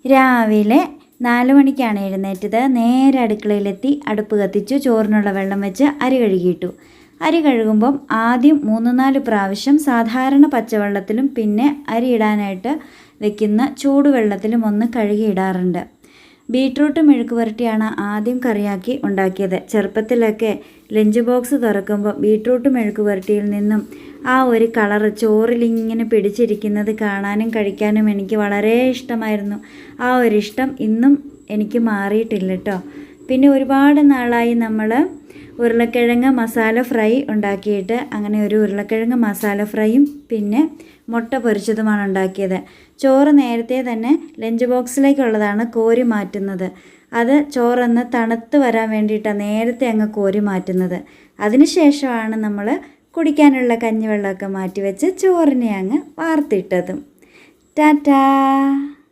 രാവിലെ 4 മണിക്കാണ് എഴുന്നേറ്റത്. നേരെ അടുക്കളയിലെത്തി അടുപ്പ് കത്തിച്ചു. ചോറിനുള്ള വെള്ളം വെച്ച് അരി കഴുകിയിട്ടു. അരി കഴുകുമ്പം ആദ്യം 3-4 പ്രാവശ്യം സാധാരണ പച്ചവെള്ളത്തിലും പിന്നെ അരി ഇടാനായിട്ട് വെക്കുന്ന ചൂടുവെള്ളത്തിലും ഒന്ന് കഴുകിയിടാറുണ്ട്. ബീട്രൂട്ട് മെഴുക്ക് പുരട്ടിയാണ് ആദ്യം കറിയാക്കി ഉണ്ടാക്കിയത്. ചെറുപ്പത്തിലൊക്കെ ലഞ്ച് ബോക്സ് തുറക്കുമ്പോൾ ബീട്രൂട്ട് മെഴുക്ക് പുരട്ടിയിൽ നിന്നും ആ ഒരു കളറ് ചോറിലിങ്ങനെ പിടിച്ചിരിക്കുന്നത് കാണാനും കഴിക്കാനും എനിക്ക് വളരെ ഇഷ്ടമായിരുന്നു. ആ ഒരു ഇഷ്ടം ഇന്നും എനിക്ക് മാറിയിട്ടില്ല കേട്ടോ. പിന്നെ ഒരുപാട് നാളായി നമ്മൾ ഉരുളക്കിഴങ്ങ് മസാല ഫ്രൈ ഉണ്ടാക്കിയിട്ട്. അങ്ങനെ ഒരു ഉരുളക്കിഴങ്ങ് മസാല ഫ്രൈയും പിന്നെ മുട്ട പൊരിച്ചതുമാണ് ഉണ്ടാക്കിയത്. ചോറ് നേരത്തെ തന്നെ ലഞ്ച് ബോക്സിലേക്കുള്ളതാണ് കോരി മാറ്റുന്നത്. അത് ചോറൊന്ന് തണുത്ത് വരാൻ വേണ്ടിയിട്ടാണ് നേരത്തെ അങ്ങ് കോരി മാറ്റുന്നത്. അതിനുശേഷമാണ് നമ്മൾ കുടിക്കാനുള്ള കഞ്ഞിവെള്ളമൊക്കെ മാറ്റി വെച്ച് ചോറിനെ അങ്ങ് വാർത്തിട്ടതും. ടാറ്റാ.